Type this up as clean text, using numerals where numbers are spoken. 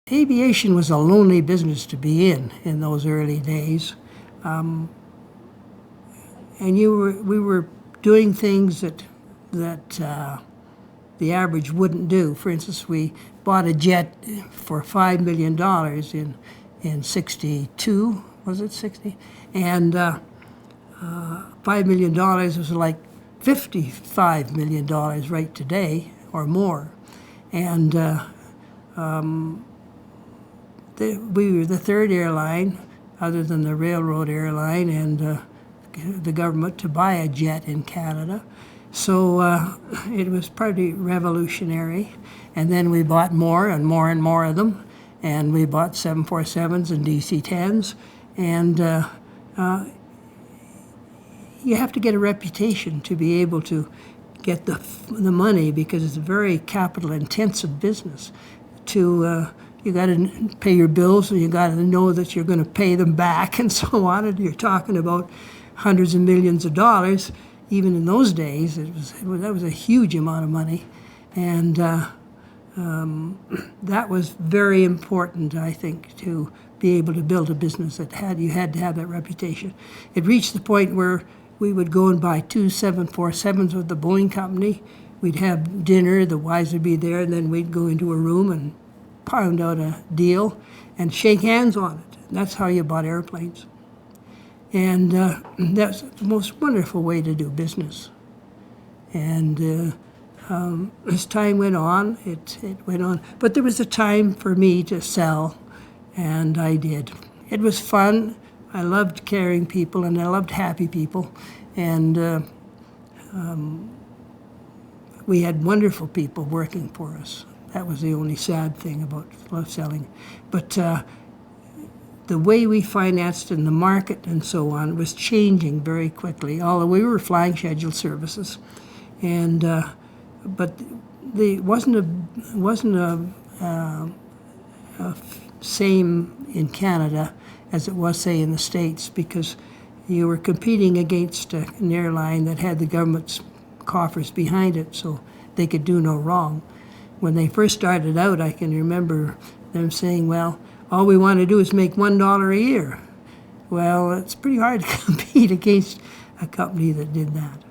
Aviation was a lonely business to be in those early days. And we were doing things that the average wouldn't do. For instance, we bought a jet for $5 million in 62, was it 60? And $5 million was like $55 million right today or more. And we were the third airline, other than the railroad airline and the government, to buy a jet in Canada. So it was pretty revolutionary. And then we bought more and more and more of them. And we bought 747s and DC-10s. And you have to get a reputation to be able to get the money, because it's a very capital-intensive business. You got to pay your bills, and you got to know that you're going to pay them back, and so on. And you're talking about hundreds of millions of dollars. Even in those days, that was a huge amount of money, and that was very important, I think, to be able to build a business you had to have that reputation. It reached the point where we would go and buy 2 747s with the Boeing company. We'd have dinner, the wives would be there, and then we'd go into a room and pound out a deal and shake hands on it. And that's how you bought airplanes. And that's the most wonderful way to do business. And as time went on, it went on. But there was a time for me to sell, and I did. It was fun. I loved caring people, and I loved happy people. And we had wonderful people working for us. That was the only sad thing about selling. But the way we financed in the market and so on was changing very quickly, although we were flying scheduled services. And but it wasn't a same in Canada as it was, say, in the States, because you were competing against an airline that had the government's coffers behind it, so they could do no wrong. When they first started out, I can remember them saying, well, all we want to do is make $1 a year. Well, it's pretty hard to compete against a company that did that.